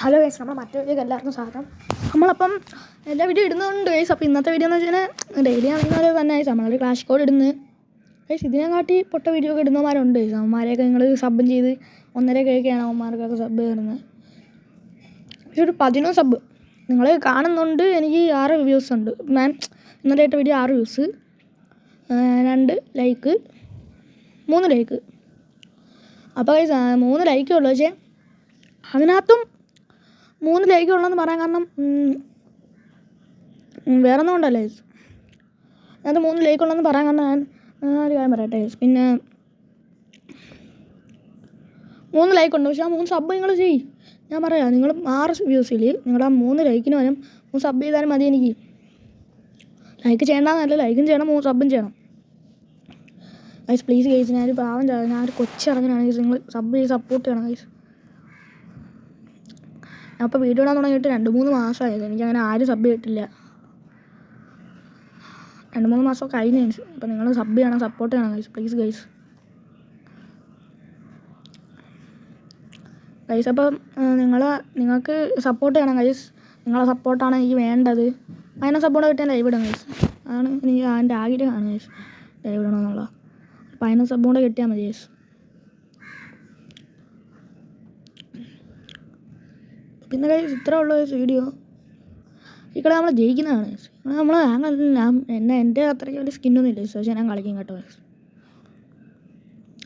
Hello guys, നമ്മൾ മറ്റേ വീഡിയോക്ക് എല്ലാവർക്കും സ്വാഗതം. നമ്മളപ്പം എല്ലാ വീഡിയോ ഇടുന്നുണ്ട് ഗൈസ്. അപ്പോൾ ഇന്നത്തെ വീഡിയോ എന്ന് വെച്ചാൽ ഡെയിലി ആണെങ്കിൽ തന്നെ ഗൈസ് നമ്മളൊരു ക്ലാഷ് കോഡ് ഇടുന്നത് ഗൈസ്. ഇതിനെ കാട്ടി പൊട്ട വീഡിയോ ഒക്കെ ഇടുന്നവന്മാരുണ്ട് ഗൈസ്. അവന്മാരെയൊക്കെ നിങ്ങൾ സബും ചെയ്ത് 1.5Kയാണ് അവന്മാർക്കൊക്കെ സബ് കയറുന്നത്. പക്ഷേ ഒരു 11 സബ് നിങ്ങൾ കാണുന്നുണ്ട്. എനിക്ക് 6 വ്യൂസ് ഉണ്ട്. ഞാൻ ഇന്നലെ ഇട്ട വീഡിയോ 6 വ്യൂസ്, 2 ലൈക്ക്, 3 ലൈക്ക്. അപ്പോൾ ഗൈസ് 3 ലൈക്കേ ഉള്ളൂ. പക്ഷേ അതിനകത്തും 3 ലൈക്ക് ഉള്ളതെന്ന് പറയാൻ കാരണം വേറെ ഒന്നും കൊണ്ടല്ല ഗൈസ്. അതിനകത്ത് 3 ലൈക്ക് ഉള്ളതെന്ന് പറയാൻ കാരണം ഞാൻ ഒരു കാര്യം പറയട്ടെ ഗൈസ്. പിന്നെ 3 ലൈക്ക് ഉണ്ട്, പക്ഷേ ആ 3 സബ് നിങ്ങൾ ചെയ്യും. ഞാൻ പറയാം, നിങ്ങൾ 6 വ്യൂസിൽ നിങ്ങളുടെ ആ 3 ലൈക്കിന് വരും 3 സബ് ചെയ്താലും മതി. എനിക്ക് ലൈക്ക് ചെയ്യേണ്ടതെന്നല്ല, ലൈക്കും ചെയ്യണം, 3 സബും ചെയ്യണം ഗൈസ്. പ്ലീസ് ഗൈസ്, ഞാനൊരു പാവം ഞാനൊരു കൊച്ചിറങ്ങനാണ് ഗൈസ്. നിങ്ങൾ സബ് ചെയ്ത് സപ്പോർട്ട് ചെയ്യണം ഗൈസ്. ഞാൻ ഇപ്പോൾ വീഡിയോ ഇടാൻ തുടങ്ങിയിട്ട് 2-3 മാസമായത്. എനിക്കങ്ങനെ ആരും സബ് ചെയ്തിട്ടില്ല. 2-3 മാസം കഴിഞ്ഞ ഗൈസ്. അപ്പോൾ നിങ്ങൾ സബ് ചെയ്യണം, സപ്പോർട്ട് ചെയ്യണം ഗൈസ്. Please guys. ഗൈസ് അപ്പം നിങ്ങൾക്ക് സപ്പോർട്ട് ചെയ്യണം ഗൈസ്. നിങ്ങളെ സപ്പോർട്ടാണ് എനിക്ക് വേണ്ടത്. അതിനെ സപ്പോർട്ട് കിട്ടിയാൽ ലൈവ് ഇടാം ഗൈസ്. അതാണ് എനിക്ക് എൻ്റെ ആഗ്രഹമാണ് ഗൈസ്, ലൈവ് ഇടണമെന്നുള്ള. അപ്പോൾ അതിനെ സപ്പോർട്ട് കിട്ടിയാൽ മതി ഗൈസ്. പിന്നെ ഗൈസ് ഇത്രേ ഉള്ള വീഡിയോ. ഈ കളി നമ്മൾ ജയിക്കുന്നതാണ് ഗൈസ്. എൻ്റെ അത്രയ്ക്ക് വലിയ സ്കിന്നൊന്നും ഇല്ല ഗൈസ്. പക്ഷേ ഞാൻ കളിക്കും കേട്ടോ ഗൈസ്.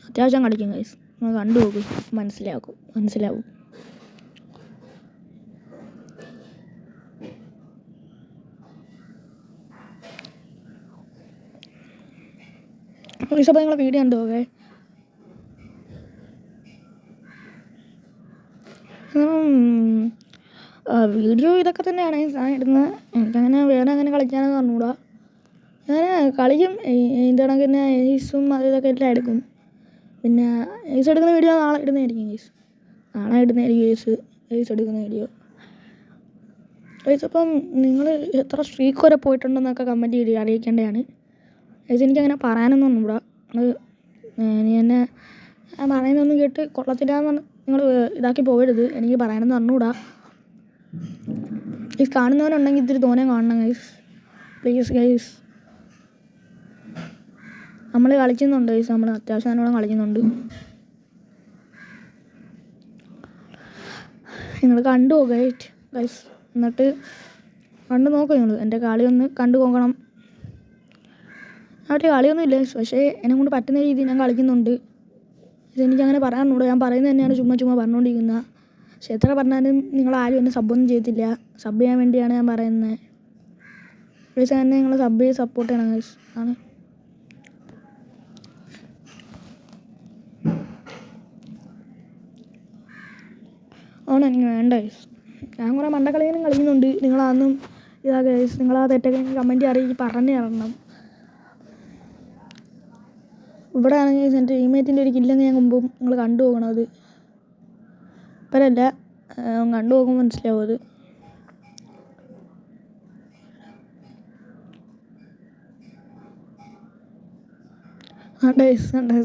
അത്യാവശ്യം കളിക്കും ഗൈസ്. നമ്മൾ കണ്ടു നോക്കും, മനസ്സിലാവും. ഗൈസ് അപ്പോൾ നിങ്ങളെ വീഡിയോ കണ്ടു നോക്കേ. വീഡിയോ ഇതൊക്കെ തന്നെയാണ് ഞാൻ ഇടുന്നത്. എനിക്കങ്ങനെ വേറെ അങ്ങനെ കളിക്കാനെന്ന് പറഞ്ഞുകൂടാ. ഞാൻ കളിക്കും. ഇതിൻ്റെ കണക്ക് തന്നെ ഏസും അത് ഇതൊക്കെ എല്ലാം എടുക്കും. പിന്നെ ഏസ് എടുക്കുന്ന വീഡിയോ നാളെ ഇടുന്നതായിരിക്കും ഗൈസ്. ഏസ് എടുക്കുന്ന വീഡിയോ ഗൈസ്. അപ്പം നിങ്ങൾ എത്ര സ്ട്രീക്ക് വരെ പോയിട്ടുണ്ടെന്നൊക്കെ കമൻറ്റ് ചെയ്ത് അറിയിക്കേണ്ടതാണ് ഗൈസ്. എനിക്കങ്ങനെ പറയാനൊന്നും ഒന്നുകൂടാ. ഇനി എന്നെ ഞാൻ പറയുന്നൊന്നും കേട്ട് കൊള്ളത്തില്ലാന്ന് നിങ്ങൾ ഇതാക്കി പോകരുത്. എനിക്ക് പറയാനൊന്നും അറിഞ്ഞുകൂടാ ഗൈസ്. കാണുന്നവരുണ്ടെങ്കിൽ ഇത്തിരി തോനെ കാണണം ഗൈസ്. Please guys. നമ്മൾ കളിക്കുന്നുണ്ട് ഗൈസ്. നമ്മൾ അത്യാവശ്യം നല്ലോണം കളിക്കുന്നുണ്ട്. നിങ്ങൾ കണ്ടു ഗൈസ്. എന്നിട്ട് കണ്ടു നോക്കുക. നിങ്ങൾ എൻ്റെ കളി ഒന്ന് കണ്ടു നോക്കണം. അവിടെ കളിയൊന്നും ഇല്ല ഗൈസ്, പക്ഷേ എന്നെ കൊണ്ട് പറ്റുന്ന രീതിയിൽ ഞാൻ കളിക്കുന്നുണ്ട്. ഇതെനിക്കങ്ങനെ പറയാനുള്ളൂ. ഞാൻ പറയുന്നത് തന്നെയാണ് ചുമ്മാ പറഞ്ഞുകൊണ്ടിരിക്കുന്നത്. പക്ഷെ എത്ര പറഞ്ഞാലും നിങ്ങളാരും എന്നെ സബ്ബൊന്നും ചെയ്തിട്ടില്ല. സബ് ചെയ്യാൻ വേണ്ടിയാണ് ഞാൻ പറയുന്നത് ഗൈസ്. തന്നെ നിങ്ങൾ സബ് ചെയ്ത് സപ്പോർട്ട് ചെയ്യണം ഗൈസ്. ആണ് എനിക്ക് വേണ്ട ഗൈസ്. ഞാൻ കുറേ മണ്ടക്കളികളും കളിക്കുന്നുണ്ട്. നിങ്ങളതൊന്നും ഇതാ ഗൈസ്. നിങ്ങളാ തെറ്റൊക്കെ കമൻറ്റ് അറിയിച്ച് പറഞ്ഞു തരണം. ഇവിടെ ആണെങ്കിൽ എൻ്റെ ടീമേറ്റിൻ്റെ ഒരു കില്ലങ്ങ് ഞാൻ മുമ്പും നിങ്ങൾ കണ്ടു പോകണം. അത് ഇപ്പോഴല്ല, കണ്ടു പോകുമ്പോൾ മനസ്സിലാവും അത്.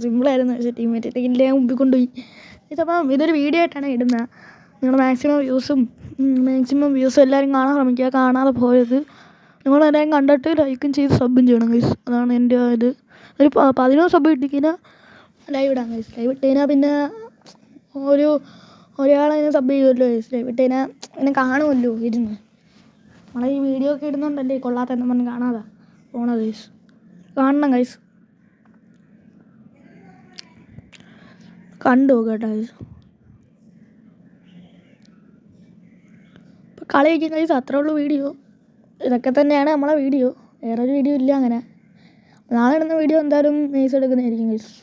സിമ്പിളായിരുന്നു. പക്ഷേ ടീമേറ്റിൻ്റെ കില്ല ഞാൻ മുമ്പിൽ കൊണ്ടുപോയി. ഇതപ്പം ഇതൊരു വീഡിയോ ആയിട്ടാണ് ഇടുന്നത്. നിങ്ങൾ മാക്സിമം വ്യൂസും എല്ലാവരും കാണാൻ ശ്രമിക്കുക. കാണാതെ പോയത് നിങ്ങളെല്ലാവരും കണ്ടിട്ട് ലൈക്കും ചെയ്ത് സബും ചെയ്യണം ഗൈസ്. അതാണ് എൻ്റെ ഇത്. ഒരു 11 സബ് കിട്ടിക്കഴിഞ്ഞാൽ ലൈവ് ഇടാം ഗൈസ്. ലൈവ് ഇട്ടുകഴിഞ്ഞാൽ പിന്നെ ഒരാളതിനെ സബ് ചെയ്യുമല്ലോ ഗൈസ്. ലൈവ് ഇട്ടുകഴിഞ്ഞാൽ എന്നെ കാണുമല്ലോ ഇരുന്ന്. നമ്മളെ ഈ വീഡിയോ ഒക്കെ ഇടുന്നുണ്ടല്ലേ കൊള്ളാത്തെന്ന് പറഞ്ഞ് കാണാതെ പോണത് ഗൈസ്. കാണണം ഗൈസ്. കണ്ടു കേട്ടോ ഗൈസ്. ഇപ്പോൾ കളി വയ്ക്കും ഗൈസ്. അത്രേ ഉള്ളൂ വീഡിയോ. ഇതൊക്കെ തന്നെയാണ് നമ്മളെ വീഡിയോ. വേറൊരു വീഡിയോ ഇല്ല അങ്ങനെ. നാളെ ഇടുന്ന വീഡിയോ എന്തായാലും ഏസ് എടുക്കുന്നതായിരിക്കും ഗൈസ്.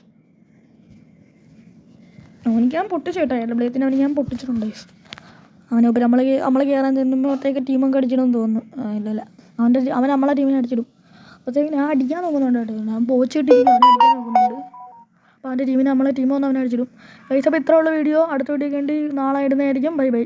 അവനിക്ക് ഞാൻ പൊട്ടിച്ചു കേട്ടോ. എൻ്റെ ബ്ലേത്തിന് അവന് ഞാൻ പൊട്ടിച്ചിട്ടുണ്ട് ഗൈസ്. അവനൊപ്പം നമ്മൾ കയറാൻ ചെല്ലുമ്പോഴത്തേക്ക് ടീമൊക്കെ അടിച്ചിടുമെന്ന് തോന്നുന്നു. ഇല്ലല്ല, അവൻ നമ്മളെ ടീമിനെ അടിച്ചിടും. അപ്പോഴത്തേക്ക് ഞാൻ അടിക്കാൻ നോക്കുന്നുണ്ട് കേട്ടോ. ഞാൻ പോച്ചിട്ടിരിക്കും, അവനെ അടിക്കാൻ നോക്കുന്നുണ്ട്. അപ്പോൾ അവൻ്റെ നമ്മളെ ടീം വന്ന് അവനെ അടിച്ചിടും ഗൈസ്. അപ്പോൾ ഇത്ര ഉള്ള വീഡിയോ. അടുത്ത വീഡിയോ വേണ്ടി നാളെ ഇടുന്നതായിരിക്കും. ബൈ.